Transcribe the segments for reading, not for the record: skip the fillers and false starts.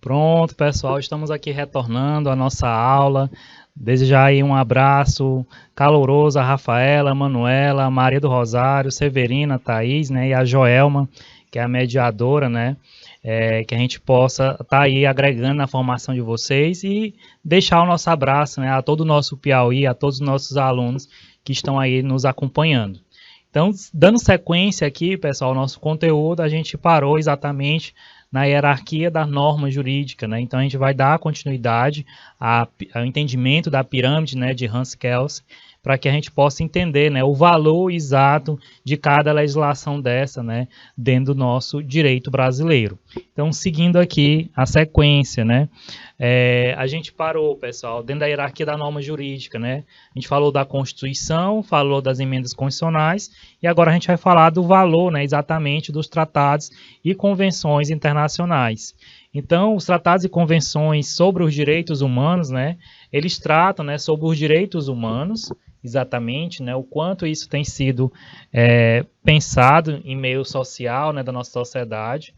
Pronto, pessoal, estamos aqui retornando à nossa aula. Desejar aí um abraço caloroso a Rafaela, a Manuela, a Maria do Rosário, Severina, a Thaís, né, e a Joelma, que é a mediadora, né, que a gente possa estar aí agregando na formação de vocês e deixar o nosso abraço, né, a todo o nosso Piauí, a todos os nossos alunos que estão aí nos acompanhando. Então, dando sequência aqui, pessoal, ao nosso conteúdo, a gente parou exatamente na hierarquia da norma jurídica, né? Então, a gente vai dar continuidade ao entendimento da pirâmide, né, de Hans Kelsen, para que a gente possa entender, né, o valor exato de cada legislação dessa, né, dentro do nosso direito brasileiro. Então, seguindo aqui a sequência, né, a gente parou, pessoal, dentro da hierarquia da norma jurídica, né, a gente falou da Constituição, falou das emendas constitucionais, e agora a gente vai falar do valor, né, exatamente dos tratados e convenções internacionais. Então, os tratados e convenções sobre os direitos humanos, né, eles tratam, né, sobre os direitos humanos, exatamente, né, o quanto isso tem sido pensado em meio social, né, da nossa sociedade.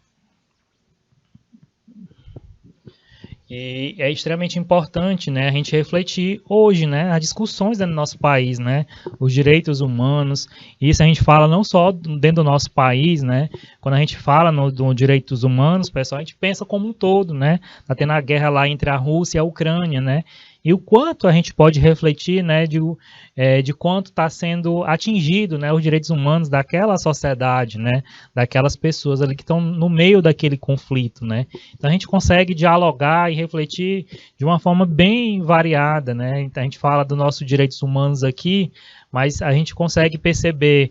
E é extremamente importante, né, a gente refletir hoje, né, as discussões dentro do nosso país, né, os direitos humanos. Isso a gente fala não só dentro do nosso país, né, quando a gente fala dos direitos humanos, pessoal, a gente pensa como um todo, né, tá tendo a guerra lá entre a Rússia e a Ucrânia, né, e o quanto a gente pode refletir, né, de quanto está sendo atingido, né, os direitos humanos daquela sociedade, né, daquelas pessoas ali que estão no meio daquele conflito, né. Então a gente consegue dialogar e refletir de uma forma bem variada, né. Então a gente fala dos nossos direitos humanos aqui, mas a gente consegue perceber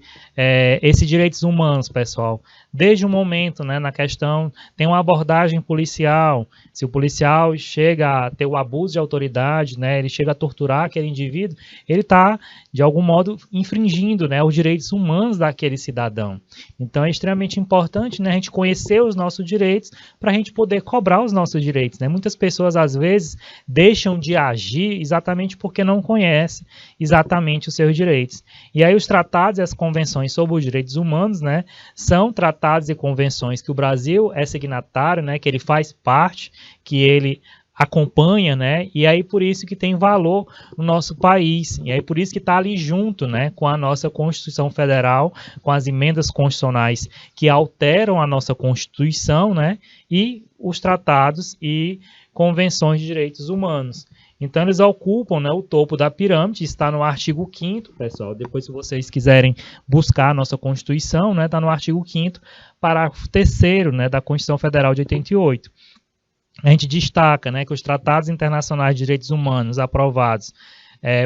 esses direitos humanos, pessoal, desde o momento, né, na questão, tem uma abordagem policial, se o policial chega a ter o abuso de autoridade, né, ele chega a torturar aquele indivíduo, ele está, de algum modo, infringindo, né, os direitos humanos daquele cidadão. Então é extremamente importante, né, a gente conhecer os nossos direitos para a gente poder cobrar os nossos direitos, né. Muitas pessoas, às vezes, deixam de agir exatamente porque não conhecem exatamente os seus direitos. E aí os tratados e as convenções sobre os direitos humanos, né, são tratados e convenções que o Brasil é signatário, né, que ele faz parte, que ele acompanha, né, e aí por isso que tem valor no nosso país, e aí por isso que está ali junto, né, com a nossa Constituição Federal, com as emendas constitucionais que alteram a nossa Constituição, né, e os tratados e convenções de direitos humanos. Então, eles ocupam, né, o topo da pirâmide, está no artigo 5º, pessoal, depois se vocês quiserem buscar a nossa Constituição, né, está no artigo 5º, parágrafo 3º, né, da Constituição Federal de 88. A gente destaca, né, que os tratados internacionais de direitos humanos aprovados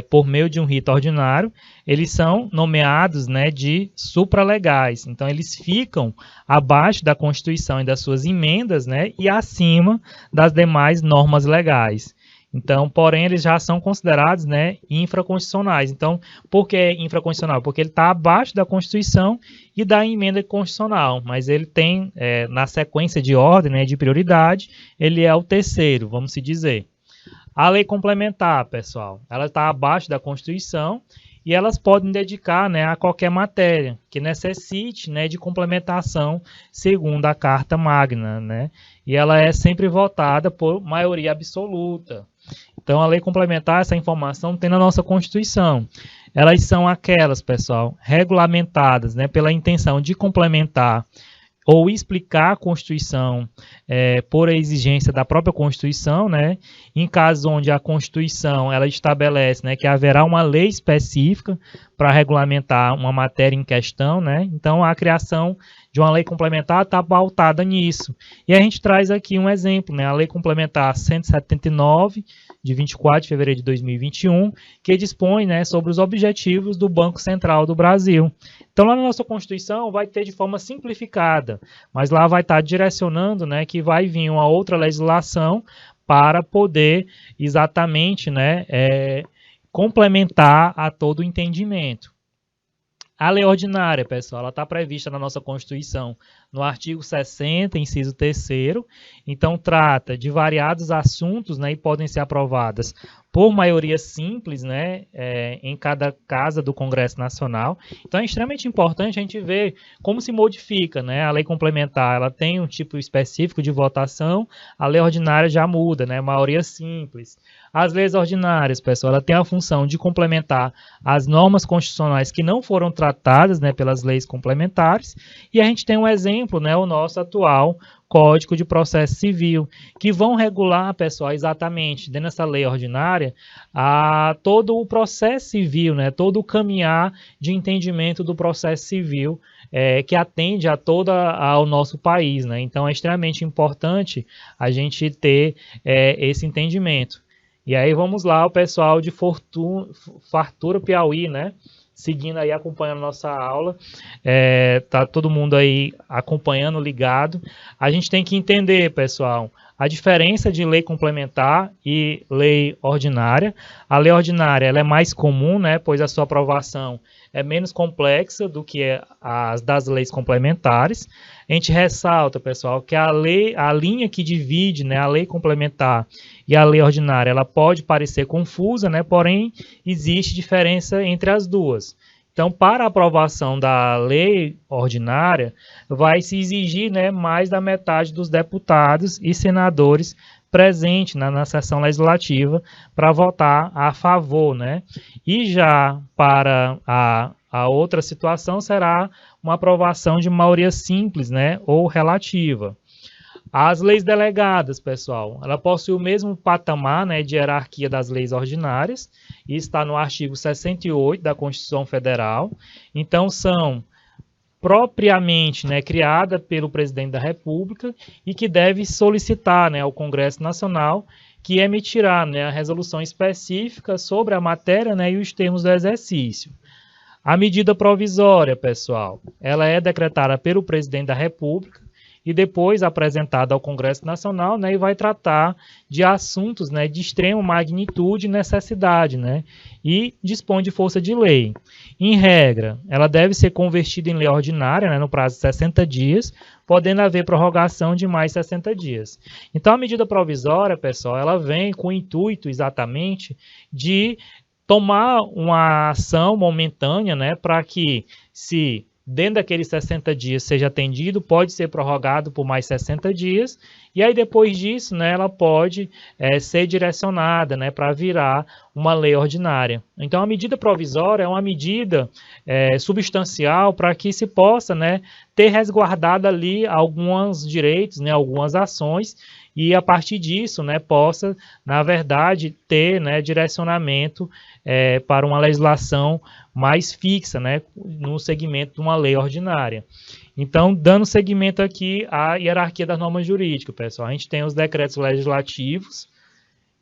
por meio de um rito ordinário, eles são nomeados, né, de supralegais. Então, eles ficam abaixo da Constituição e das suas emendas, né, e acima das demais normas legais. Então, porém, eles já são considerados, né, infraconstitucionais. Então, por que infraconstitucional? Porque ele está abaixo da Constituição e da emenda constitucional, mas ele tem, na sequência de ordem, né, de prioridade, ele é o terceiro, vamos se dizer. A lei complementar, pessoal, ela está abaixo da Constituição e elas podem dedicar, né, a qualquer matéria que necessite, né, de complementação segundo a Carta Magna, né, e ela é sempre votada por maioria absoluta. Então, a lei complementar, essa informação tem na nossa Constituição. Elas são aquelas, pessoal, regulamentadas, né, pela intenção de complementar ou explicar a Constituição por exigência da própria Constituição, né? Em casos onde a Constituição ela estabelece, né, que haverá uma lei específica para regulamentar uma matéria em questão, né? Então, a criação de uma lei complementar está pautada nisso. E a gente traz aqui um exemplo, né? A Lei Complementar 179, de 24 de fevereiro de 2021, que dispõe, né, sobre os objetivos do Banco Central do Brasil. Então, lá na nossa Constituição vai ter de forma simplificada, mas lá vai estar direcionando, né, que vai vir uma outra legislação para poder exatamente, né, complementar a todo o entendimento. A lei ordinária, pessoal, ela está prevista na nossa Constituição no artigo 60, inciso 3º. Então, trata de variados assuntos, né, e podem ser aprovadas por maioria simples, né, em cada casa do Congresso Nacional. Então, é extremamente importante a gente ver como se modifica, né, a lei complementar. Ela tem um tipo específico de votação, a lei ordinária já muda, né, maioria simples. As leis ordinárias, pessoal, ela tem a função de complementar as normas constitucionais que não foram tratadas, né, pelas leis complementares. E a gente tem um exemplo, né, o nosso atual Código de Processo Civil, que vão regular, pessoal, exatamente, dentro dessa lei ordinária, todo o processo civil, né, todo o caminhar de entendimento do processo civil, que atende a ao nosso país, né? Então, é extremamente importante a gente ter esse entendimento. E aí vamos lá, o pessoal de Fartura Piauí, né? Seguindo aí, acompanhando nossa aula. Tá todo mundo aí acompanhando, ligado. A gente tem que entender, pessoal, a diferença de lei complementar e lei ordinária. A lei ordinária ela é mais comum, né? Pois a sua aprovação é menos complexa do que as das leis complementares. A gente ressalta, pessoal, que a linha que divide, né, a lei complementar e a lei ordinária, ela pode parecer confusa, né, porém existe diferença entre as duas. Então, para a aprovação da lei ordinária, vai se exigir, né, mais da metade dos deputados e senadores presentes na sessão legislativa para votar a favor, né? E já para a outra situação será uma aprovação de maioria simples, né, ou relativa. As leis delegadas, pessoal, ela possui o mesmo patamar, né, de hierarquia das leis ordinárias, e está no artigo 68 da Constituição Federal. Então, são propriamente, né, criada pelo presidente da República e que deve solicitar, né, ao Congresso Nacional que emitirá, né, a resolução específica sobre a matéria, né, e os termos do exercício. A medida provisória, pessoal, ela é decretada pelo presidente da República e depois apresentada ao Congresso Nacional, né, e vai tratar de assuntos, né, de extrema magnitude e necessidade, né, e dispõe de força de lei. Em regra, ela deve ser convertida em lei ordinária, né, no prazo de 60 dias, podendo haver prorrogação de mais 60 dias. Então, a medida provisória, pessoal, ela vem com o intuito exatamente de tomar uma ação momentânea, né, para que, se dentro daqueles 60 dias seja atendido, pode ser prorrogado por mais 60 dias, e aí depois disso, né, ela pode ser direcionada, né, para virar uma lei ordinária. Então, a medida provisória é uma medida substancial para que se possa, né, ter resguardado ali alguns direitos, né, algumas ações, e a partir disso, né, possa, na verdade, ter, né, direcionamento para uma legislação mais fixa, né, no segmento de uma lei ordinária. Então, dando seguimento aqui à hierarquia das normas jurídicas, pessoal, a gente tem os decretos legislativos,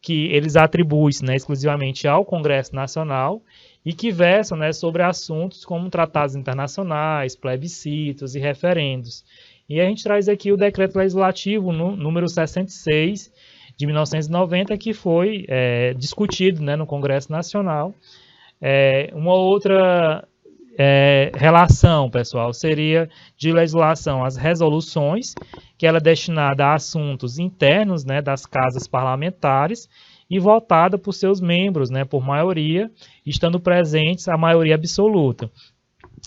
que eles atribuem, né, exclusivamente ao Congresso Nacional e que versam, né, sobre assuntos como tratados internacionais, plebiscitos e referendos. E a gente traz aqui o decreto legislativo número 66 de 1990, que foi discutido, né, no Congresso Nacional. Uma outra relação, pessoal, seria de legislação as resoluções, que ela é destinada a assuntos internos, né, das casas parlamentares e votada por seus membros, né, por maioria, estando presentes a maioria absoluta.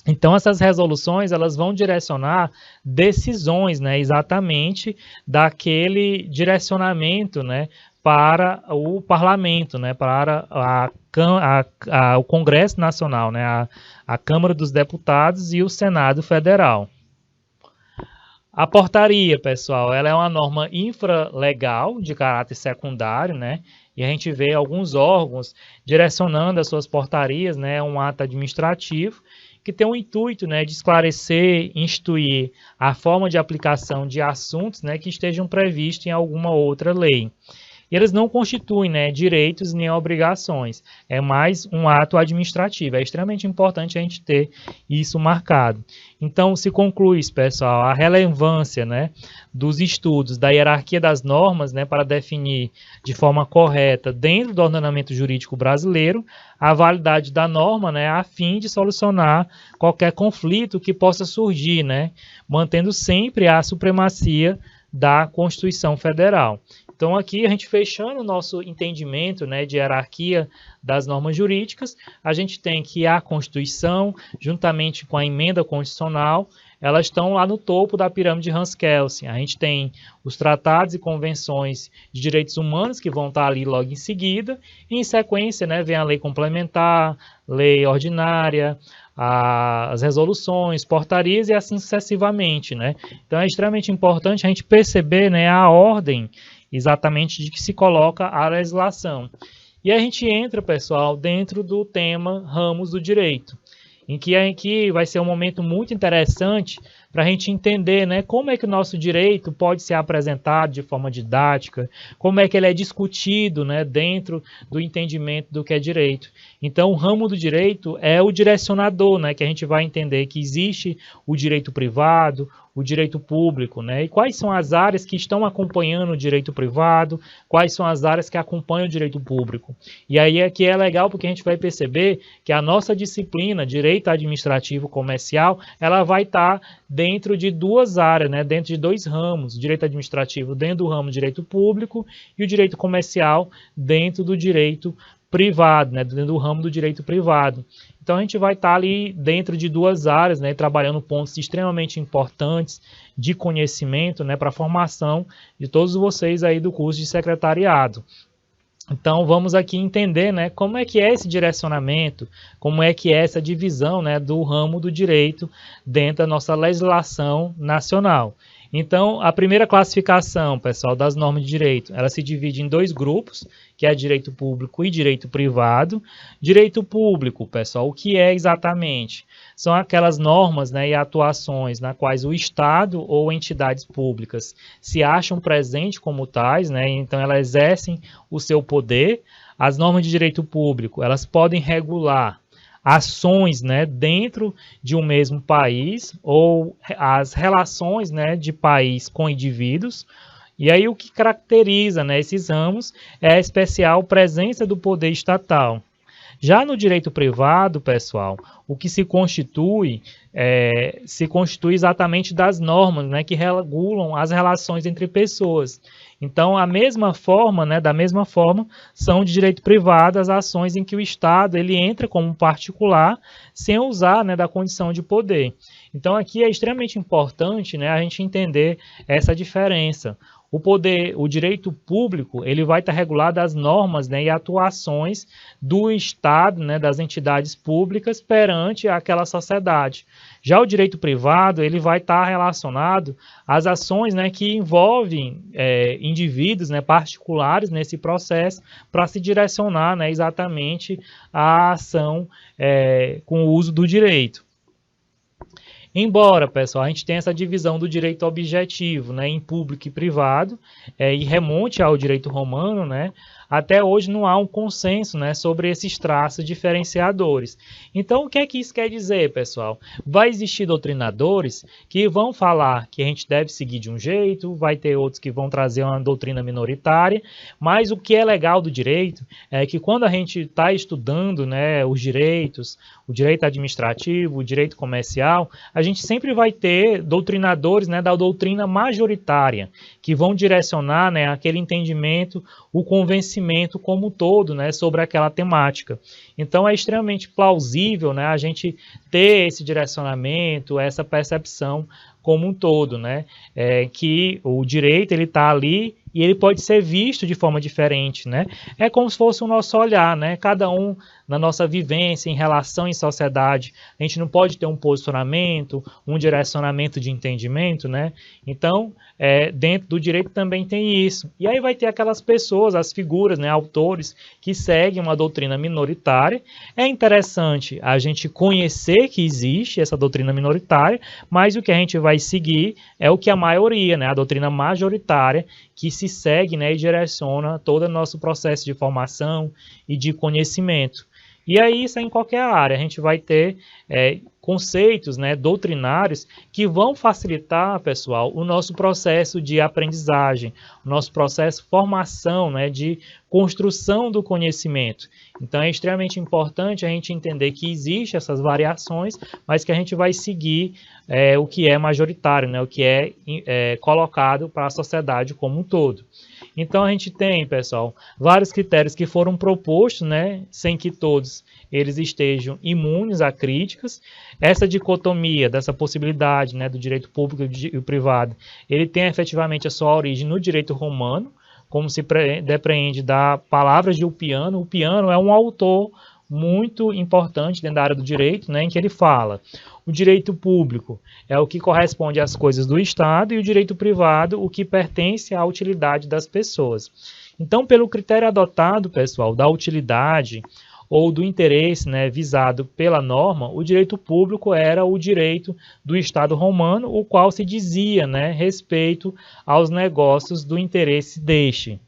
Então, essas resoluções elas vão direcionar decisões, né, exatamente daquele direcionamento, né, para o parlamento, né, para o Congresso Nacional, né, a Câmara dos Deputados e o Senado Federal. A portaria, pessoal, ela é uma norma infralegal de caráter secundário, né, e a gente vê alguns órgãos direcionando as suas portarias, né, um ato administrativo, que tem o intuito, né, de esclarecer, instruir a forma de aplicação de assuntos, né, que estejam previstos em alguma outra lei. e eles não constituem, né, direitos nem obrigações. É mais um ato administrativo. É extremamente importante a gente ter isso marcado. Então, se conclui, pessoal, a relevância, né, dos estudos da hierarquia das normas, né, para definir de forma correta, dentro do ordenamento jurídico brasileiro, a validade da norma, né, a fim de solucionar qualquer conflito que possa surgir, né, mantendo sempre a supremacia da Constituição Federal. Então, aqui a gente fechando o nosso entendimento, né, de hierarquia das normas jurídicas, a gente tem que a Constituição, juntamente com a emenda constitucional, elas estão lá no topo da pirâmide Hans-Kelsen. A gente tem os tratados e convenções de direitos humanos que vão estar ali logo em seguida, e em sequência, né, vem a lei complementar, lei ordinária, as resoluções, portarias e assim sucessivamente, né? Então é extremamente importante a gente perceber, né, a ordem exatamente de que se coloca a legislação. E a gente entra, pessoal, dentro do tema ramos do direito, em que vai ser um momento muito interessante para a gente entender, né, como é que o nosso direito pode ser apresentado de forma didática, como é que ele é discutido, né, dentro do entendimento do que é direito. Então, o ramo do direito é o direcionador, né, que a gente vai entender que existe o direito privado, o direito público, né? E quais são as áreas que estão acompanhando o direito privado, quais são as áreas que acompanham o direito público. E aí aqui é legal porque a gente vai perceber que a nossa disciplina, direito administrativo comercial, ela vai estar dentro de duas áreas, né? Dentro de dois ramos, direito administrativo dentro do ramo direito público e o direito comercial dentro do direito privado, né? Dentro do ramo do direito privado. Então a gente vai estar ali dentro de duas áreas, né, trabalhando pontos extremamente importantes de conhecimento, né, para a formação de todos vocês aí do curso de secretariado. Então vamos aqui entender, né, como é que é esse direcionamento, como é que é essa divisão, né, do ramo do direito dentro da nossa legislação nacional. Então, a primeira classificação, pessoal, das normas de direito, ela se divide em dois grupos, que é direito público e direito privado. Direito público, pessoal, o que é exatamente? São aquelas normas, né, e atuações na quais o Estado ou entidades públicas se acham presentes como tais, né, então elas exercem o seu poder. As normas de direito público, elas podem regular ações, né, dentro de um mesmo país ou as relações, né, de país com indivíduos. E aí o que caracteriza, né, esses ramos é a especial presença do poder estatal. Já no direito privado, pessoal, o que se constitui exatamente das normas, né, que regulam as relações entre pessoas. Então, da mesma forma, são de direito privado as ações em que o Estado ele entra como particular sem usar, né, da condição de poder. Então, aqui é extremamente importante, né, a gente entender essa diferença. O direito público, ele vai estar regulado às normas, né, e atuações do Estado, né, das entidades públicas perante aquela sociedade. Já o direito privado, ele vai estar relacionado às ações, né, que envolvem indivíduos, né, particulares nesse processo para se direcionar, né, exatamente à ação com o uso do direito. Embora, pessoal, a gente tenha essa divisão do direito objetivo, né, em público e privado, e remonte ao direito romano, né, até hoje não há um consenso, né, sobre esses traços diferenciadores. Então, o que é que isso quer dizer, pessoal? Vai existir doutrinadores que vão falar que a gente deve seguir de um jeito, vai ter outros que vão trazer uma doutrina minoritária, mas o que é legal do direito é que quando a gente está estudando, né, os direitos, o direito administrativo, o direito comercial, a gente sempre vai ter doutrinadores, né, da doutrina majoritária, que vão direcionar, né, aquele entendimento, o convencimento como um todo, né, sobre aquela temática. Então é extremamente plausível, né, a gente ter esse direcionamento, essa percepção como um todo, né, que o direito ele está ali e ele pode ser visto de forma diferente, né? É como se fosse o nosso olhar, né? Cada um na nossa vivência, em relação em sociedade, a gente não pode ter um posicionamento, um direcionamento de entendimento, né? Então, dentro do direito também tem isso. E aí vai ter aquelas pessoas, as figuras, né, autores, que seguem uma doutrina minoritária. É interessante a gente conhecer que existe essa doutrina minoritária, mas o que a gente vai seguir é o que a maioria, né, a doutrina majoritária, que se que segue, né, e direciona todo o nosso processo de formação e de conhecimento. E aí isso é em qualquer área, a gente vai ter conceitos, né, doutrinários que vão facilitar, pessoal, o nosso processo de aprendizagem, o nosso processo de formação, né, de construção do conhecimento. Então é extremamente importante a gente entender que existem essas variações, mas que a gente vai seguir o que é majoritário, né, o que é colocado para a sociedade como um todo. Então a gente tem, pessoal, vários critérios que foram propostos, né, sem que todos eles estejam imunes a críticas. Essa dicotomia, dessa possibilidade, né, do direito público e o privado, ele tem efetivamente a sua origem no direito romano, como se depreende da palavra de Ulpiano. Ulpiano é um autor muito importante dentro da área do direito, né, em que ele fala: o direito público é o que corresponde às coisas do Estado e o direito privado o que pertence à utilidade das pessoas. Então, pelo critério adotado, pessoal, da utilidade ou do interesse, né, visado pela norma, o direito público era o direito do Estado romano, o qual se dizia, né, respeito aos negócios do interesse deste.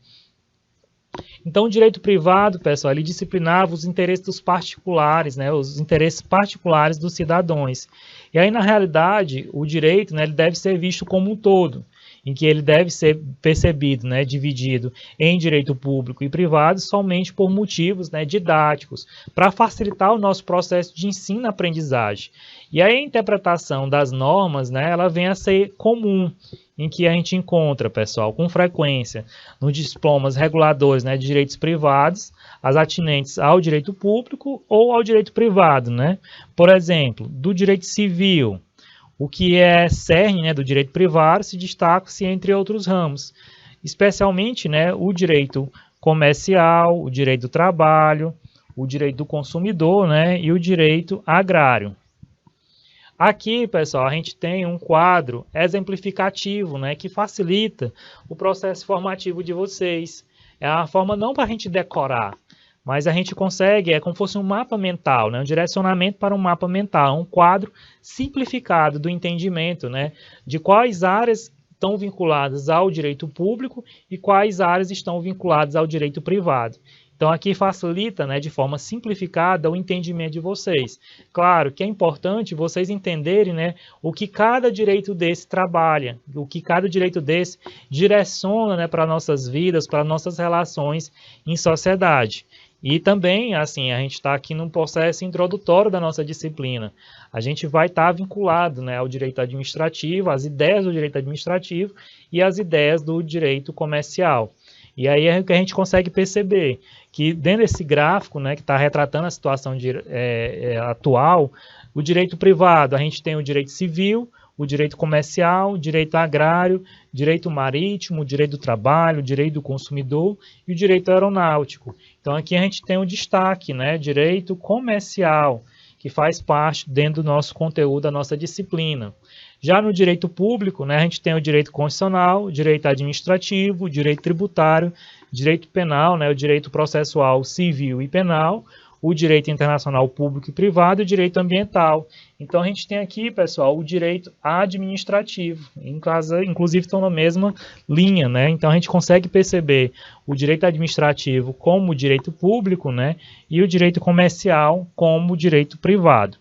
Então, o direito privado, pessoal, ele disciplinava os interesses dos particulares, né, os interesses particulares dos cidadãos. E aí, na realidade, o direito, né, ele deve ser visto como um todo, em que ele deve ser percebido, né, dividido em direito público e privado somente por motivos, né, didáticos, para facilitar o nosso processo de ensino-aprendizagem. E aí a interpretação das normas, né, ela vem a ser comum, em que a gente encontra, pessoal, com frequência, nos diplomas reguladores, né, de direitos privados, as atinentes ao direito público ou ao direito privado, né? Por exemplo, do direito civil, o que é cerne, né, do direito privado se destaca-se entre outros ramos, especialmente, né, o direito comercial, o direito do trabalho, o direito do consumidor, né, e o direito agrário. Aqui, pessoal, a gente tem um quadro exemplificativo, né, que facilita o processo formativo de vocês. É uma forma não para a gente decorar, mas a gente consegue, é como se fosse um mapa mental, né, um direcionamento para um mapa mental, um quadro simplificado do entendimento, né, de quais áreas estão vinculadas ao direito público e quais áreas estão vinculadas ao direito privado. Então, aqui facilita, né, de forma simplificada o entendimento de vocês. Claro que é importante vocês entenderem, né, o que cada direito desse trabalha, o que cada direito desse direciona, né, para nossas vidas, para nossas relações em sociedade. E também, assim, a gente está aqui num processo introdutório da nossa disciplina. A gente vai estar vinculado, né, ao direito administrativo, às ideias do direito administrativo e às ideias do direito comercial. E aí é que a gente consegue perceber que dentro desse gráfico, né, que está retratando a situação atual, o direito privado, a gente tem o direito civil, o direito comercial, o direito agrário, direito marítimo, o direito do trabalho, o direito do consumidor e o direito aeronáutico. Então aqui a gente tem um destaque, né, direito comercial, que faz parte dentro do nosso conteúdo, da nossa disciplina. Já no direito público, né, a gente tem o direito constitucional, o direito administrativo, o direito tributário, direito penal, né, o direito processual civil e penal, o direito internacional público e privado e o direito ambiental. Então a gente tem aqui, pessoal, o direito administrativo, inclusive estão na mesma linha, né? Então a gente consegue perceber o direito administrativo como o direito público, né, e o direito comercial como o direito privado.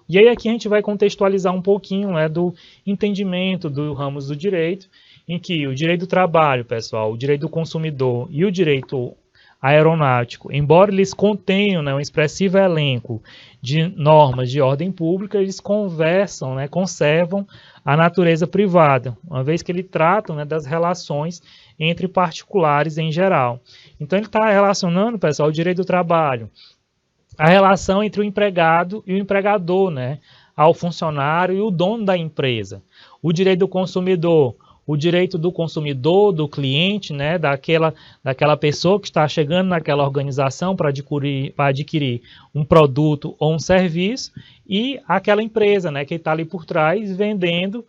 E aí aqui a gente vai contextualizar um pouquinho, né, do entendimento dos ramos do direito, em que o direito do trabalho, pessoal, o direito do consumidor e o direito aeronáutico, embora eles contenham, né, um expressivo elenco de normas de ordem pública, eles conversam, né, conservam a natureza privada, uma vez que ele trata, né, das relações entre particulares em geral. Então ele está relacionando, pessoal, o direito do trabalho, a relação entre o empregado e o empregador, né, ao funcionário e o dono da empresa. O direito do consumidor, o direito do consumidor, do cliente, né, daquela pessoa que está chegando naquela organização para adquirir um produto ou um serviço, e aquela empresa, né, que está ali por trás vendendo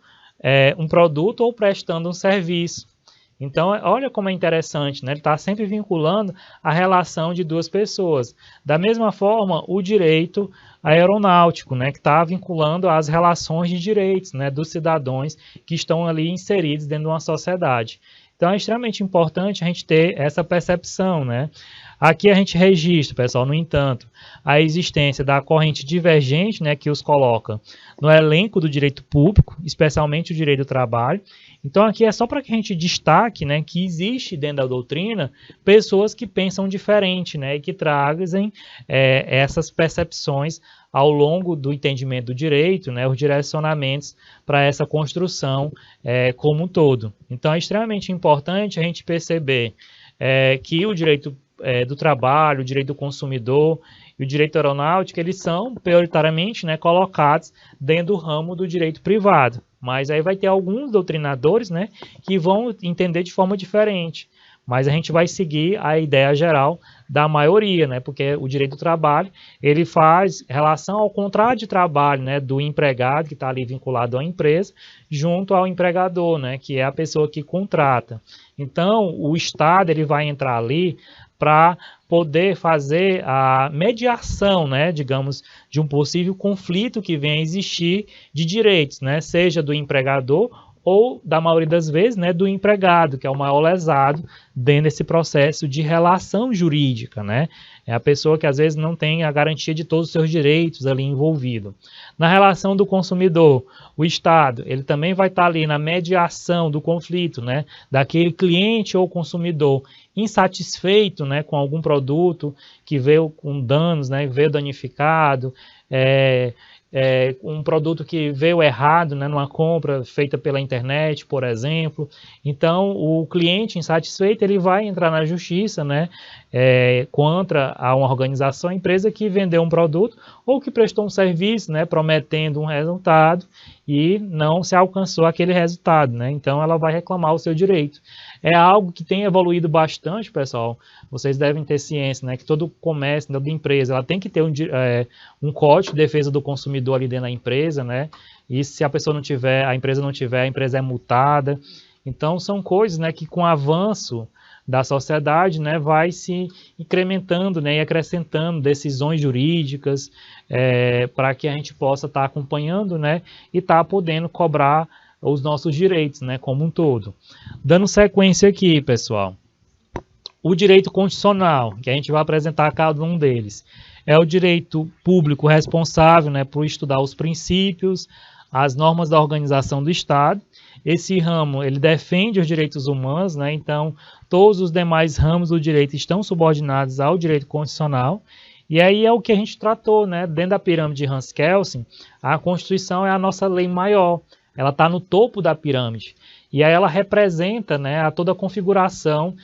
um produto ou prestando um serviço. Então, olha como é interessante, né? Ele está sempre vinculando a relação de duas pessoas. Da mesma forma, o direito aeronáutico, né? Que está vinculando as relações de direitos, né? Dos cidadãos que estão ali inseridos dentro de uma sociedade. Então é extremamente importante a gente ter essa percepção, né? Aqui a gente registra, pessoal, no entanto, a existência da corrente divergente, né, que os coloca no elenco do direito público, especialmente o direito do trabalho. Então aqui é só para que a gente destaque, né, que existe dentro da doutrina pessoas que pensam diferente, né, e que trazem essas percepções ao longo do entendimento do direito, né, os direcionamentos para essa construção como um todo. Então é extremamente importante a gente perceber que o direito do trabalho, o direito do consumidor e o direito aeronáutico, eles são prioritariamente, né, colocados dentro do ramo do direito privado. Mas aí vai ter alguns doutrinadores, né, que vão entender de forma diferente. Mas a gente vai seguir a ideia geral da maioria, né, porque o direito do trabalho, ele faz relação ao contrato de trabalho, né, do empregado que está ali vinculado à empresa, junto ao empregador, né, que é a pessoa que contrata. Então, o Estado ele vai entrar ali para poder fazer a mediação, né, digamos, de um possível conflito que venha a existir de direitos, né, seja do empregador ou, da maioria das vezes, né, do empregado, que é o maior lesado dentro desse processo de relação jurídica, né? É a pessoa que às vezes não tem a garantia de todos os seus direitos ali envolvido. Na relação do consumidor, o Estado, ele também vai estar ali na mediação do conflito, né, daquele cliente ou consumidor insatisfeito, né, com algum produto que veio com danos, né, veio danificado, um produto que veio errado, né, numa compra feita pela internet, por exemplo. Então, o cliente insatisfeito ele vai entrar na justiça, né, contra uma organização, a empresa que vendeu um produto ou que prestou um serviço, né, prometendo um resultado e não se alcançou aquele resultado, né? Então, ela vai reclamar o seu direito. É algo que tem evoluído bastante, pessoal. Vocês devem ter ciência, né, que todo comércio, toda empresa, ela tem que ter um código de defesa do consumidor ali dentro da empresa, né? E se a pessoa não tiver, a empresa não tiver, a empresa é multada. Então, são coisas, né, que com o avanço da sociedade, né, vai se incrementando, né, e acrescentando decisões jurídicas para que a gente possa estar acompanhando, né, e estar podendo cobrar os nossos direitos, né, como um todo. Dando sequência aqui, pessoal, o direito constitucional, que a gente vai apresentar cada um deles, é o direito público responsável, né, por estudar os princípios, as normas da organização do Estado. Esse ramo, ele defende os direitos humanos, né, então todos os demais ramos do direito estão subordinados ao direito constitucional. E aí é o que a gente tratou, né, dentro da pirâmide de Hans Kelsen, a Constituição é a nossa lei maior. Ela está no topo da pirâmide. E aí ela representa, né, toda a configuração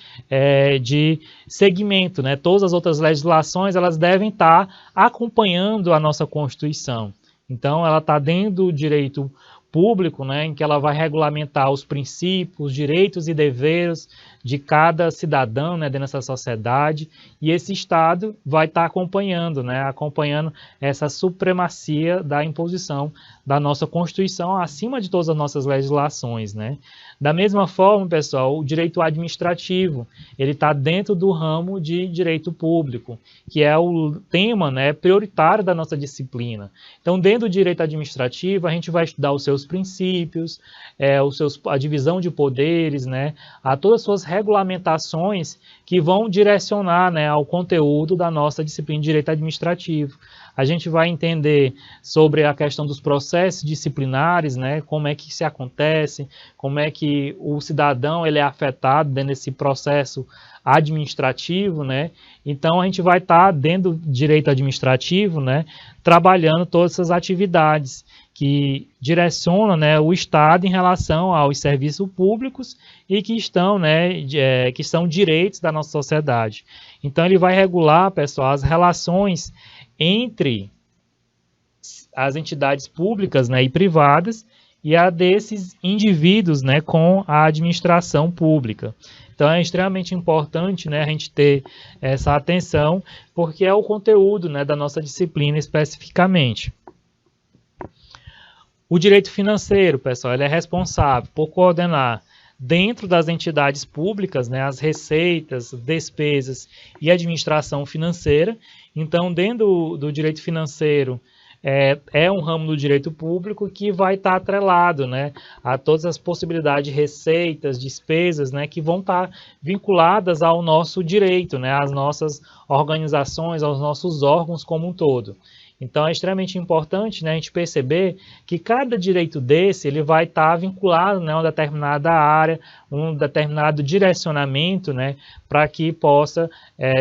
de segmento, né? Todas as outras legislações elas devem estar acompanhando a nossa Constituição. Então ela está dentro do direito público, né, em que ela vai regulamentar os princípios, direitos e deveres de cada cidadão, né, dentro dessa sociedade, e esse Estado vai estar acompanhando, né, acompanhando essa supremacia da imposição da nossa Constituição acima de todas as nossas legislações, né. Da mesma forma, pessoal, o direito administrativo, ele está dentro do ramo de direito público, que é o tema, né, prioritário da nossa disciplina. Então, dentro do direito administrativo, a gente vai estudar os seus princípios, a divisão de poderes, né, a todas as suas regulamentações que vão direcionar, né, ao conteúdo da nossa disciplina de direito administrativo. A gente vai entender sobre a questão dos processos disciplinares, né, como é que se acontece, como é que o cidadão ele é afetado dentro desse processo administrativo, né? Então a gente vai estar dentro do direito administrativo, né, trabalhando todas essas atividades que direcionam, né, o Estado em relação aos serviços públicos e que estão, né, que são direitos da nossa sociedade. Então ele vai regular, pessoal, as relações entre as entidades públicas, né, e privadas e a desses indivíduos, né, com a administração pública. Então é extremamente importante, né, a gente ter essa atenção, porque é o conteúdo, né, da nossa disciplina especificamente. O direito financeiro, pessoal, ele é responsável por coordenar dentro das entidades públicas, né, as receitas, despesas e administração financeira. Então, dentro do direito financeiro, é um ramo do direito público que vai estar atrelado, né, a todas as possibilidades de receitas, despesas, né, que vão estar vinculadas ao nosso direito, né, às nossas organizações, aos nossos órgãos como um todo. Então é extremamente importante, né, a gente perceber que cada direito desse ele vai estar vinculado, né, a uma determinada área, um determinado direcionamento, né, para que possa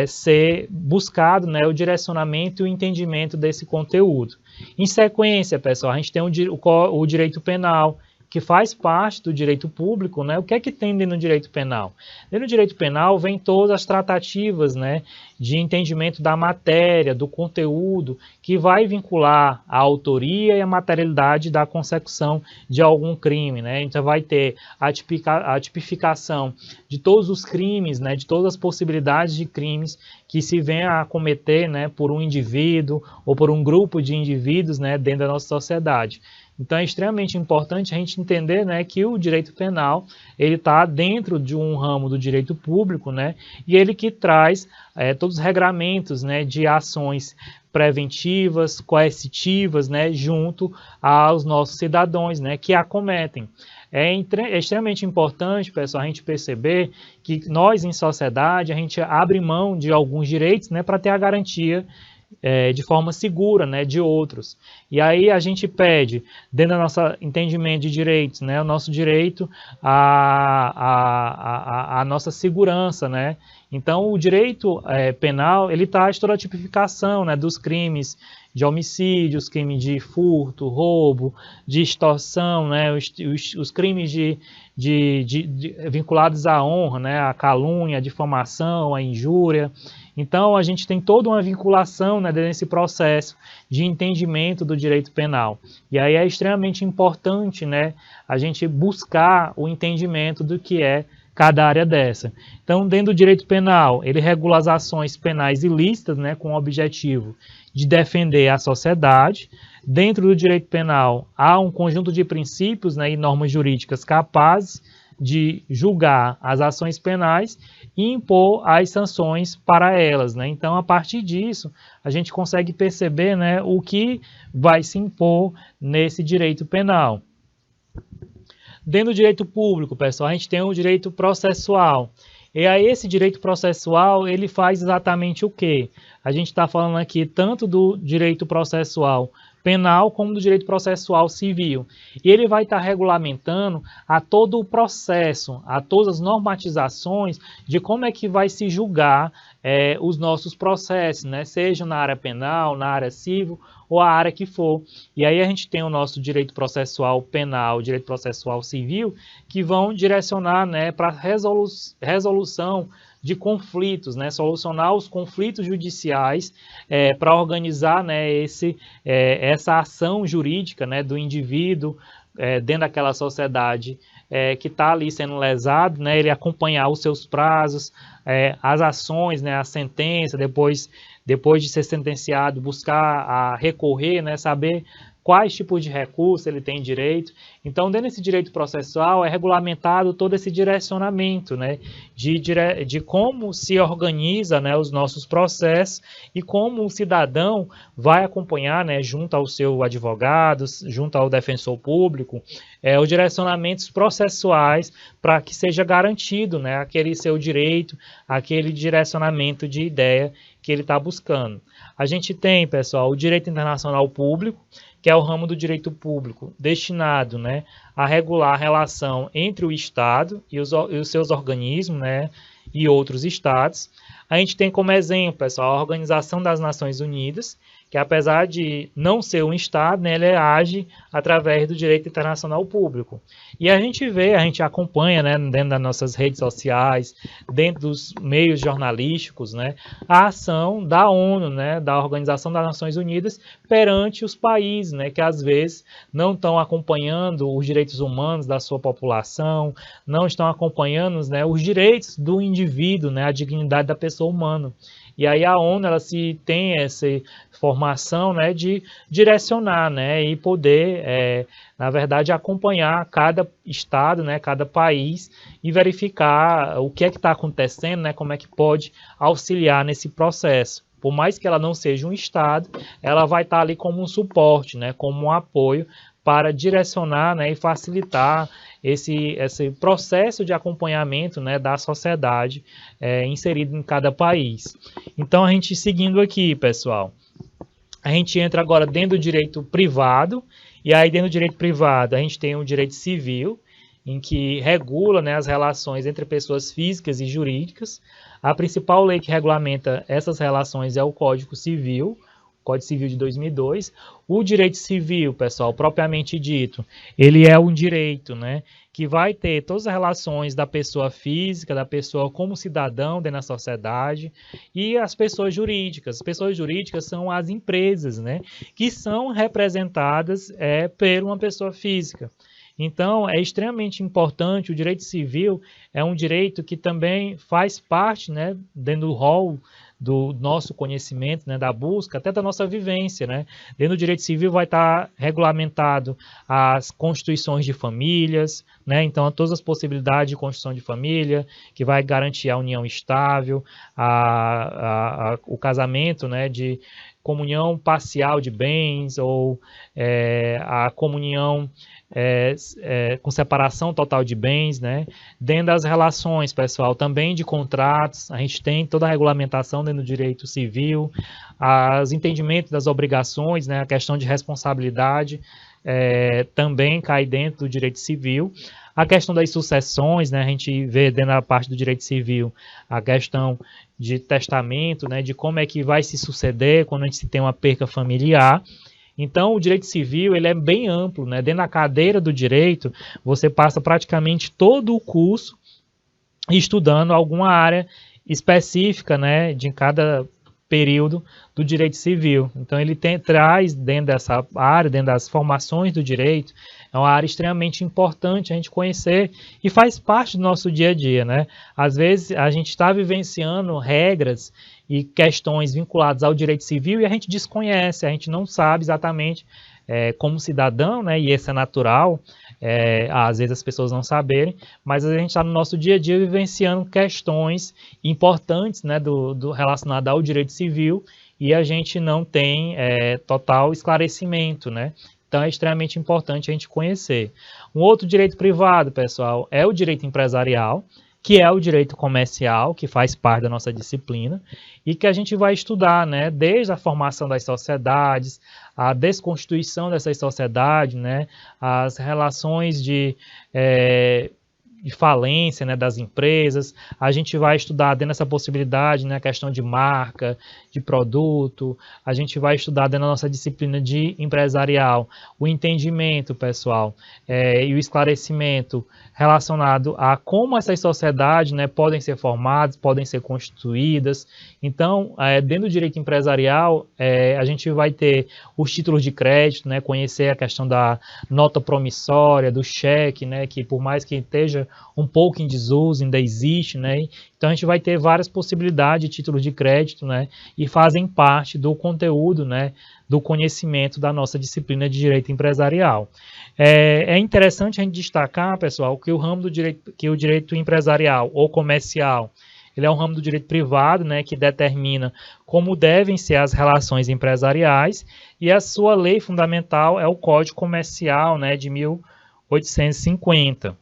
ser buscado, né, o direcionamento e o entendimento desse conteúdo. Em sequência, pessoal, a gente tem o direito penal, que faz parte do direito público, né? O que é que tem dentro do direito penal? Dentro do direito penal vem todas as tratativas, né, de entendimento da matéria, do conteúdo, que vai vincular a autoria e a materialidade da consecução de algum crime, né? Então vai ter a tipificação de todos os crimes, né, de todas as possibilidades de crimes que se venha a cometer, né, por um indivíduo ou por um grupo de indivíduos, né, dentro da nossa sociedade. Então é extremamente importante a gente entender, né, que o direito penal ele está dentro de um ramo do direito público, né, e ele que traz todos os regramentos, né, de ações preventivas, coercitivas, né, junto aos nossos cidadãos, né, que acometem. É extremamente importante, pessoal, a gente perceber que nós em sociedade a gente abre mão de alguns direitos, né, para ter a garantia de forma segura, né, de outros. E aí a gente pede, dentro do nosso entendimento de direitos, né, o nosso direito à nossa segurança, né. Então o direito penal, ele traz toda a tipificação, né, dos crimes de homicídios, crimes de furto, roubo, de extorsão, né, os crimes vinculados à honra, né, a calúnia, a difamação, a injúria. Então, a gente tem toda uma vinculação, né, nesse processo de entendimento do direito penal. E aí é extremamente importante, né, a gente buscar o entendimento do que é cada área dessa. Então, dentro do direito penal, ele regula as ações penais ilícitas, né, com o objetivo de defender a sociedade. Dentro do direito penal, há um conjunto de princípios, né, e normas jurídicas capazes de julgar as ações penais e impor as sanções para elas, né? Então, a partir disso, a gente consegue perceber, né, o que vai se impor nesse direito penal. Dentro do direito público, pessoal, a gente tem o direito processual. E aí esse direito processual, ele faz exatamente o quê? A gente está falando aqui tanto do direito processual penal como do direito processual civil. E ele vai estar regulamentando a todo o processo, a todas as normatizações de como é que vai se julgar os nossos processos, né? Seja na área penal, na área civil ou a área que for. E aí a gente tem o nosso direito processual penal, direito processual civil, que vão direcionar, né, para resolução de conflitos, né, solucionar os conflitos judiciais para organizar, né, essa ação jurídica, né, do indivíduo dentro daquela sociedade que está ali sendo lesado, né, ele acompanhar os seus prazos, as ações, né, a sentença, depois de ser sentenciado, buscar a recorrer, né, saber quais tipos de recurso ele tem direito. Então, dentro desse direito processual, é regulamentado todo esse direcionamento, né, de como se organiza, né, os nossos processos e como o cidadão vai acompanhar, né, junto ao seu advogado, junto ao defensor público, os direcionamentos processuais para que seja garantido, né, aquele seu direito, aquele direcionamento de ideia que ele está buscando. A gente tem, pessoal, o direito internacional público, que é o ramo do direito público destinado, né, a regular a relação entre o Estado e os seus organismos, né, e outros estados. A gente tem como exemplo, pessoal, a Organização das Nações Unidas, que apesar de não ser um Estado, né, ele age através do direito internacional público. E a gente acompanha, né, dentro das nossas redes sociais, dentro dos meios jornalísticos, né, a ação da ONU, né, da Organização das Nações Unidas, perante os países, né, que às vezes não estão acompanhando os direitos humanos da sua população, não estão acompanhando, né, os direitos do indivíduo, né, a dignidade da pessoa humana. E aí a ONU, ela se tem essa formação, né, de direcionar, né, e poder, na verdade, acompanhar cada estado, né, cada país e verificar o que é que está acontecendo, né, como é que pode auxiliar nesse processo. por mais que ela não seja um Estado, ela vai estar ali como um suporte, né, como um apoio para direcionar, né, e facilitar esse processo de acompanhamento, né, da sociedade inserido em cada país. Então, a gente seguindo aqui, pessoal, a gente entra agora dentro do direito privado, e aí dentro do direito privado a gente tem o direito civil, em que regula, né, as relações entre pessoas físicas e jurídicas. A principal lei que regulamenta essas relações é o Código Civil de 2002. O direito civil, pessoal, propriamente dito, ele é um direito, né, que vai ter todas as relações da pessoa física, da pessoa como cidadão dentro da sociedade, e as pessoas jurídicas. As pessoas jurídicas são as empresas, né, que são representadas por uma pessoa física. Então, é extremamente importante, o direito civil é um direito que também faz parte, né, dentro do rol do nosso conhecimento, né, da busca, até da nossa vivência, né? Dentro do direito civil vai estar regulamentado as constituições de famílias, né? Então, todas as possibilidades de constituição de família, que vai garantir a união estável, o casamento, né, de comunhão parcial de bens, ou a comunhão com separação total de bens, né? Dentro das relações, pessoal, também de contratos, a gente tem toda a regulamentação dentro do direito civil, os entendimentos das obrigações, né? A questão de responsabilidade também cai dentro do direito civil. A questão das sucessões, né? A gente vê dentro da parte do direito civil a questão de testamento, né? De como é que vai se suceder quando a gente tem uma perca familiar. Então, o direito civil ele é bem amplo, né? Dentro da cadeira do direito, você passa praticamente todo o curso estudando alguma área específica, né, de cada período do direito civil. Então, ele traz dentro dessa área, dentro das formações do direito, é uma área extremamente importante a gente conhecer e faz parte do nosso dia a dia, né? Às vezes, a gente está vivenciando regras e questões vinculadas ao direito civil e a gente desconhece, a gente não sabe exatamente como cidadão, né, e isso é natural, às vezes as pessoas não saberem, mas a gente está no nosso dia a dia vivenciando questões importantes, né, relacionadas ao direito civil e a gente não tem total esclarecimento, né? Então é extremamente importante a gente conhecer. Um outro direito privado, pessoal, é o direito empresarial, que é o direito comercial, que faz parte da nossa disciplina, e que a gente vai estudar, né, desde a formação das sociedades, a desconstituição dessas sociedades, né, as relações de falência, né, das empresas. A gente vai estudar dentro dessa possibilidade, né, a questão de marca, de produto. A gente vai estudar dentro da nossa disciplina de empresarial o entendimento, pessoal, e o esclarecimento relacionado a como essas sociedades, né, podem ser formadas, podem ser constituídas. Então, dentro do direito empresarial, a gente vai ter os títulos de crédito, né, conhecer a questão da nota promissória, do cheque, né, que por mais que esteja um pouco em desuso, ainda existe, né? Então a gente vai ter várias possibilidades de títulos de crédito, né? E fazem parte do conteúdo, né, do conhecimento da nossa disciplina de direito empresarial. É interessante a gente destacar, pessoal, que o direito empresarial ou comercial, ele é um ramo do direito privado, né, que determina como devem ser as relações empresariais, e a sua lei fundamental é o Código Comercial, né, de 1850.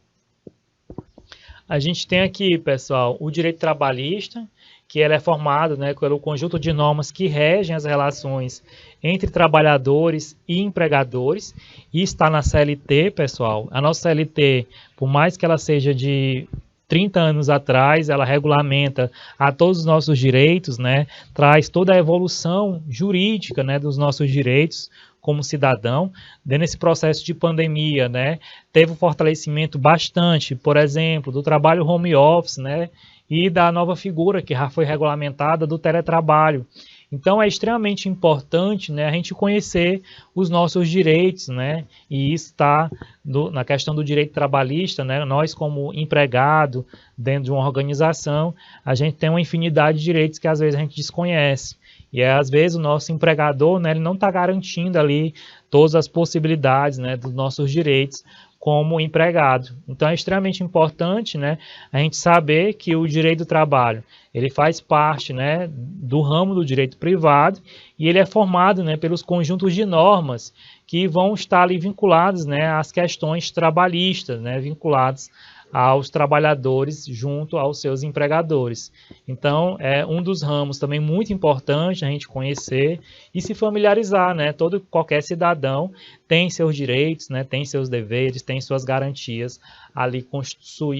A gente tem aqui, pessoal, o direito trabalhista, que ele é formado, né, pelo conjunto de normas que regem as relações entre trabalhadores e empregadores, e está na CLT, pessoal. A nossa CLT, por mais que ela seja de 30 anos atrás, ela regulamenta a todos os nossos direitos, né, traz toda a evolução jurídica, né, dos nossos direitos como cidadão. Dentro desse processo de pandemia, né, teve um fortalecimento bastante, por exemplo, do trabalho home office, né, e da nova figura que já foi regulamentada do teletrabalho. Então é extremamente importante, né, a gente conhecer os nossos direitos, né, e isso está na questão do direito trabalhista, né, nós como empregado dentro de uma organização, a gente tem uma infinidade de direitos que às vezes a gente desconhece. E às vezes o nosso empregador, né, ele não está garantindo ali todas as possibilidades, né, dos nossos direitos como empregado. Então é extremamente importante, né, a gente saber que o direito do trabalho ele faz parte, né, do ramo do direito privado e ele é formado, né, pelos conjuntos de normas que vão estar ali vinculados, né, às questões trabalhistas, né, vinculados aos trabalhadores junto aos seus empregadores. Então, é um dos ramos também muito importante a gente conhecer e se familiarizar, né? Qualquer cidadão tem seus direitos, né? Tem seus deveres, tem suas garantias ali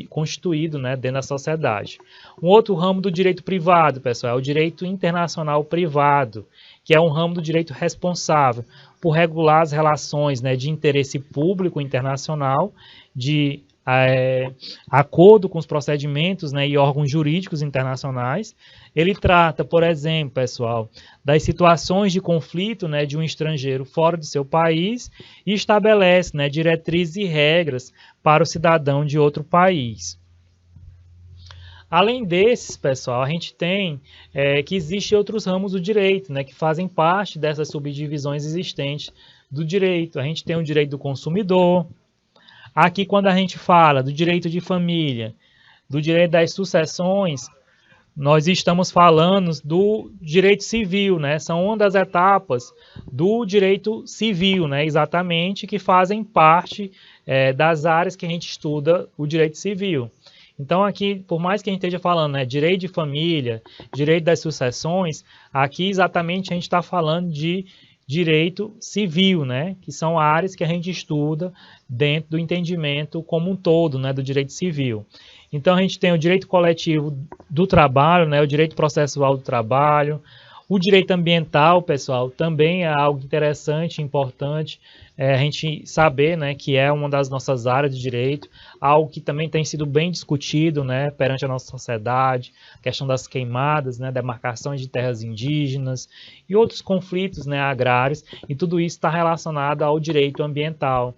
constituído, né? Dentro da sociedade. Um outro ramo do direito privado, pessoal, é o direito internacional privado, que é um ramo do direito responsável por regular as relações, né, de interesse público internacional, de acordo com os procedimentos, né, e órgãos jurídicos internacionais. Ele trata, por exemplo, pessoal, das situações de conflito, né, de um estrangeiro fora do seu país e estabelece, né, diretrizes e regras para o cidadão de outro país. Além desses, pessoal, a gente tem que existem outros ramos do direito, né, que fazem parte dessas subdivisões existentes do direito. A gente tem o direito do consumidor. Aqui, quando a gente fala do direito de família, do direito das sucessões, nós estamos falando do direito civil, né? São uma das etapas do direito civil, né? Exatamente, que fazem parte das áreas que a gente estuda o direito civil. Então, aqui, por mais que a gente esteja falando, né, direito de família, direito das sucessões, aqui exatamente a gente está falando de direito civil, né, que são áreas que a gente estuda dentro do entendimento como um todo, né, do direito civil. Então a gente tem o direito coletivo do trabalho, né, o direito processual do trabalho, o direito ambiental, pessoal, também é algo interessante, importante a gente saber, né, que é uma das nossas áreas de direito, algo que também tem sido bem discutido, né, perante a nossa sociedade, questão das queimadas, né, demarcações de terras indígenas e outros conflitos, né, agrários, e tudo isso está relacionado ao direito ambiental.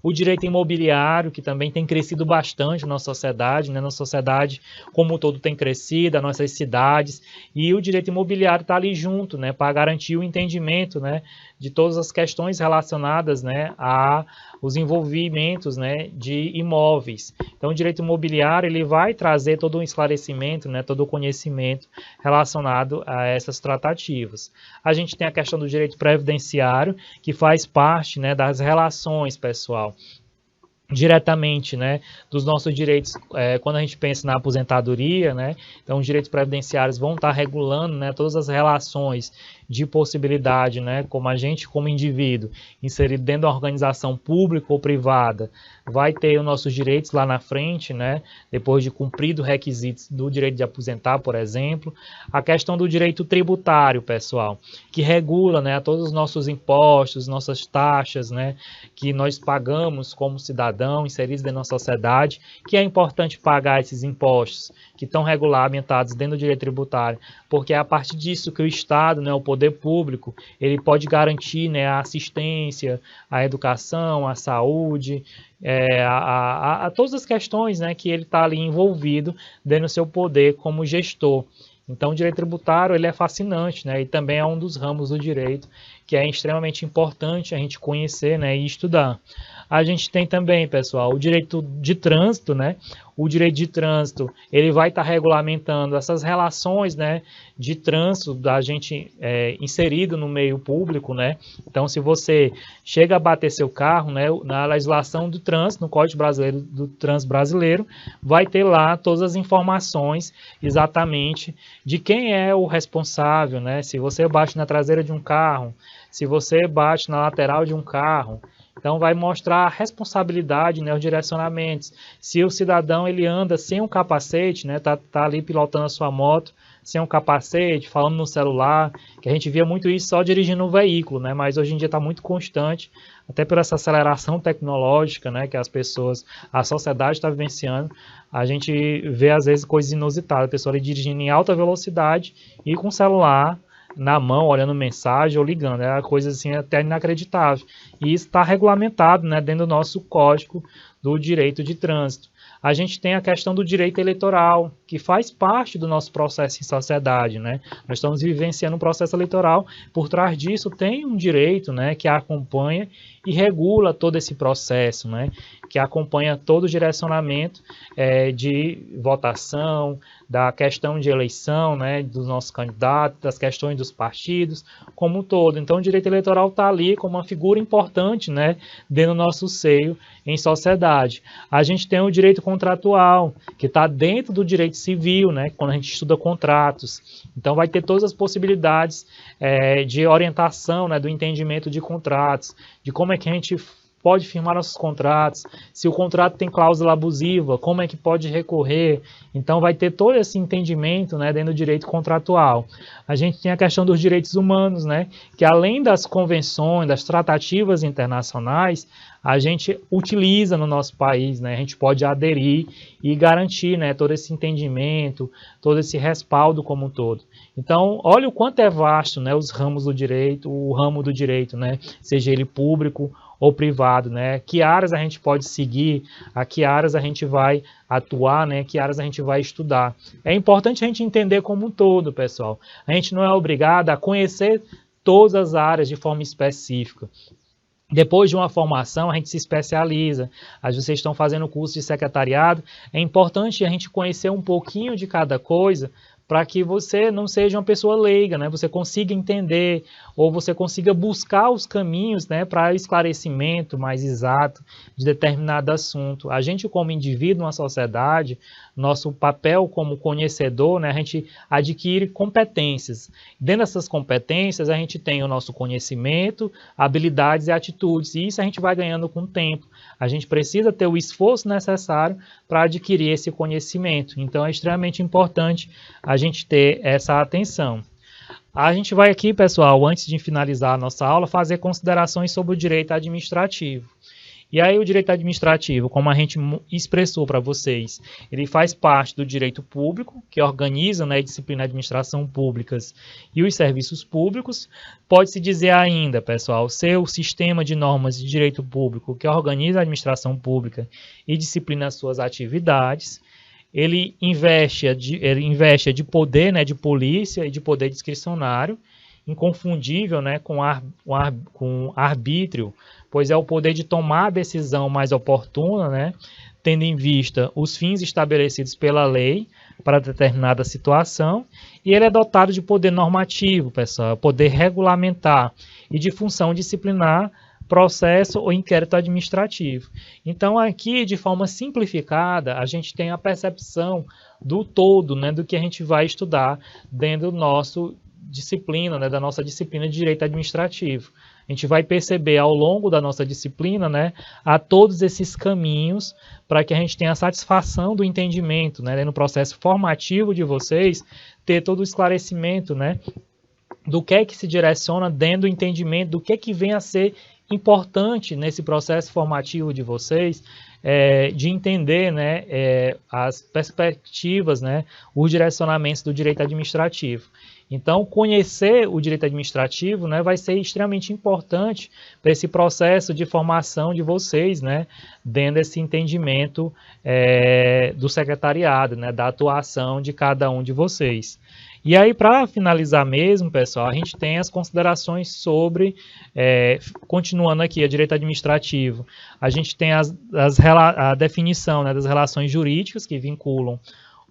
O direito imobiliário, que também tem crescido bastante na nossa sociedade, né? Nossa sociedade como um todo tem crescido, as nossas cidades, e o direito imobiliário está ali junto, né? Para garantir o entendimento, né, de todas as questões relacionadas, né, a os envolvimentos, né, de imóveis. Então, o direito imobiliário ele vai trazer todo um esclarecimento, né, todo o conhecimento relacionado a essas tratativas. A gente tem a questão do direito previdenciário, que faz parte, né, das relações, pessoal, diretamente, né, dos nossos direitos, quando a gente pensa na aposentadoria, né, então os direitos previdenciários vão estar regulando, né, todas as relações de possibilidade, né, como a gente, como indivíduo, inserido dentro da organização pública ou privada, vai ter os nossos direitos lá na frente, né, depois de cumprido requisitos do direito de aposentar, por exemplo. A questão do direito tributário, pessoal, que regula, né, todos os nossos impostos, nossas taxas, né, que nós pagamos como cidadão inseridos dentro da sociedade, que é importante pagar esses impostos que estão regulamentados dentro do direito tributário, porque é a partir disso que o Estado, né, o poder público, ele pode garantir, né, a assistência, a educação, a saúde, a todas as questões, né, que ele está ali envolvido dentro do seu poder como gestor. Então, o direito tributário ele é fascinante, né, e também é um dos ramos do direito que é extremamente importante a gente conhecer, né, e estudar. A gente tem também, pessoal, o direito de trânsito, né? O direito de trânsito, ele vai estar regulamentando essas relações, né, de trânsito da gente inserido no meio público, né? Então, se você chega a bater seu carro, né, na legislação do trânsito, no Código Brasileiro do Trânsito Brasileiro, vai ter lá todas as informações exatamente de quem é o responsável, né? Se você bate na traseira de um carro, se você bate na lateral de um carro, então vai mostrar a responsabilidade, né, os direcionamentos. Se o cidadão ele anda sem um capacete, né, tá ali pilotando a sua moto sem um capacete, falando no celular, que a gente via muito isso só dirigindo um veículo, né, mas hoje em dia está muito constante, até por essa aceleração tecnológica, né, que a sociedade está vivenciando. A gente vê às vezes coisas inusitadas, a pessoa ali dirigindo em alta velocidade e com o celular na mão, olhando mensagem ou ligando, é uma coisa assim até inacreditável. E isso está regulamentado, né, dentro do nosso Código do Direito de Trânsito. A gente tem a questão do direito eleitoral, que faz parte do nosso processo em sociedade, né? Nós estamos vivenciando um processo eleitoral, por trás disso tem um direito, né, que acompanha e regula todo esse processo, né? que acompanha todo o direcionamento de votação, da questão de eleição, né, dos nossos candidatos, das questões dos partidos, como um todo. Então, o direito eleitoral está ali como uma figura importante, né, dentro do nosso seio em sociedade. A gente tem o direito contratual, que está dentro do direito civil, né, quando a gente estuda contratos. Então, vai ter todas as possibilidades de orientação, né, do entendimento de contratos, de como é que a gente pode firmar nossos contratos, se o contrato tem cláusula abusiva, como é que pode recorrer. Então vai ter todo esse entendimento, né, dentro do direito contratual. A gente tem a questão dos direitos humanos, né, que além das convenções, das tratativas internacionais, a gente utiliza no nosso país, né, a gente pode aderir e garantir, né, todo esse entendimento, todo esse respaldo como um todo. Então, olha o quanto é vasto, né, os ramos do direito, o ramo do direito, né, seja ele público ou privado, né? Que áreas a gente pode seguir, a que áreas a gente vai atuar, né? Que áreas a gente vai estudar. É importante a gente entender como um todo, pessoal. A gente não é obrigado a conhecer todas as áreas de forma específica. Depois de uma formação, a gente se especializa. Vocês estão fazendo curso de secretariado, é importante a gente conhecer um pouquinho de cada coisa, para que você não seja uma pessoa leiga, né? Você consiga entender ou você consiga buscar os caminhos, né, para esclarecimento mais exato de determinado assunto. A gente, como indivíduo numa sociedade, nosso papel como conhecedor, né, a gente adquire competências. Dentro dessas competências, a gente tem o nosso conhecimento, habilidades e atitudes, e isso a gente vai ganhando com o tempo. A gente precisa ter o esforço necessário para adquirir esse conhecimento. Então, é extremamente importante a gente ter essa atenção. A gente vai aqui, pessoal, antes de finalizar a nossa aula, fazer considerações sobre o direito administrativo. E aí o direito administrativo, como a gente expressou para vocês, ele faz parte do direito público, que organiza, né, a disciplina de administração públicas e os serviços públicos. Pode-se dizer ainda, pessoal, ser o sistema de normas de direito público que organiza a administração pública e disciplina as suas atividades. Ele investe de poder, né, de polícia e de poder discricionário, inconfundível, né, com arbítrio, pois é o poder de tomar a decisão mais oportuna, né, tendo em vista os fins estabelecidos pela lei para determinada situação, e ele é dotado de poder normativo, pessoal, poder regulamentar e de função disciplinar processo ou inquérito administrativo. Então, aqui, de forma simplificada, a gente tem a percepção do todo, né, do que a gente vai estudar dentro do nosso disciplina, né, da nossa disciplina de direito administrativo. A gente vai perceber ao longo da nossa disciplina, né, a todos esses caminhos para que a gente tenha a satisfação do entendimento, né, no processo formativo de vocês, ter todo o esclarecimento, né, do que é que se direciona dentro do entendimento, do que é que vem a ser importante nesse processo formativo de vocês, de entender, né, as perspectivas, né, os direcionamentos do direito administrativo. Então, conhecer o direito administrativo, né, vai ser extremamente importante para esse processo de formação de vocês, né, dentro desse entendimento do secretariado, né, da atuação de cada um de vocês. E aí, para finalizar mesmo, pessoal, a gente tem as considerações sobre, continuando aqui, a direito administrativo. A gente tem a definição, né, das relações jurídicas que vinculam,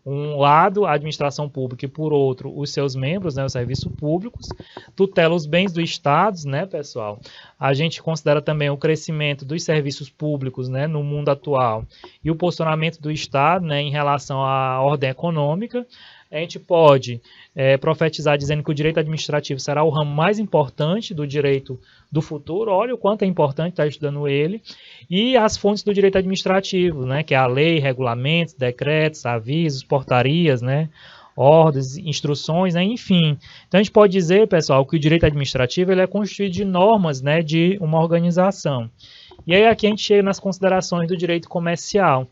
um lado, a administração pública, e por outro, os seus membros, né, os serviços públicos, tutela os bens do Estado, né, pessoal? A gente considera também o crescimento dos serviços públicos, né, no mundo atual e o posicionamento do Estado, né, em relação à ordem econômica. A gente pode profetizar dizendo que o direito administrativo será o ramo mais importante do direito do futuro. Olha o quanto é importante estar estudando ele. E as fontes do direito administrativo, né, que é a lei, regulamentos, decretos, avisos, portarias, né, ordens, instruções, né, enfim. Então a gente pode dizer, pessoal, que o direito administrativo ele é constituído de normas, né, de uma organização. E aí aqui a gente chega nas considerações do direito comercial.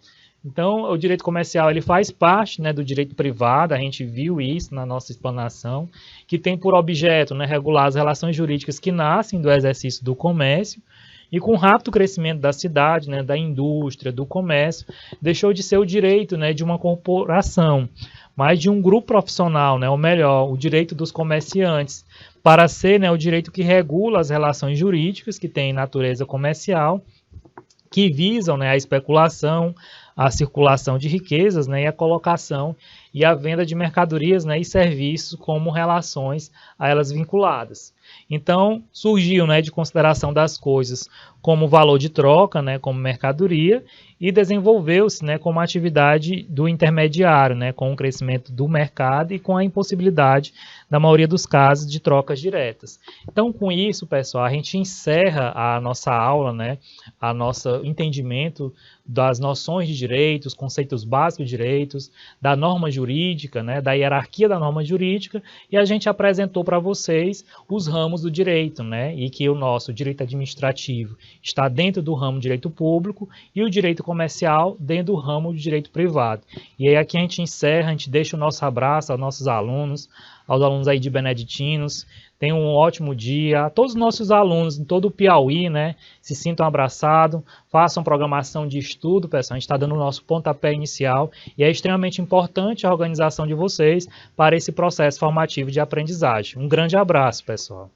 Então, o direito comercial ele faz parte, né, do direito privado, a gente viu isso na nossa explanação, que tem por objeto, né, regular as relações jurídicas que nascem do exercício do comércio, e com o rápido crescimento da cidade, né, da indústria, do comércio, deixou de ser o direito, né, de uma corporação, mas de um grupo profissional, né, ou melhor, o direito dos comerciantes, para ser, né, o direito que regula as relações jurídicas que têm natureza comercial, que visam, né, a especulação, a circulação de riquezas, né, e a colocação e a venda de mercadorias, né, e serviços como relações a elas vinculadas. Então, surgiu, né, de consideração das coisas como valor de troca, né, como mercadoria, e desenvolveu-se, né, como atividade do intermediário, né, com o crescimento do mercado e com a impossibilidade, na maioria dos casos, de trocas diretas. Então, com isso, pessoal, a gente encerra a nossa aula, né, a nosso entendimento das noções de direitos, conceitos básicos de direitos, da norma jurídica, né, da hierarquia da norma jurídica, e a gente apresentou para vocês os ramos do direito, né, e que o nosso direito administrativo está dentro do ramo de direito público e o direito comercial dentro do ramo de direito privado. E aí aqui a gente encerra, a gente deixa o nosso abraço aos nossos alunos, aos alunos aí de Beneditinos. Tenham um ótimo dia. A todos os nossos alunos em todo o Piauí, né, se sintam abraçados, façam programação de estudo, pessoal. A gente está dando o nosso pontapé inicial e é extremamente importante a organização de vocês para esse processo formativo de aprendizagem. Um grande abraço, pessoal.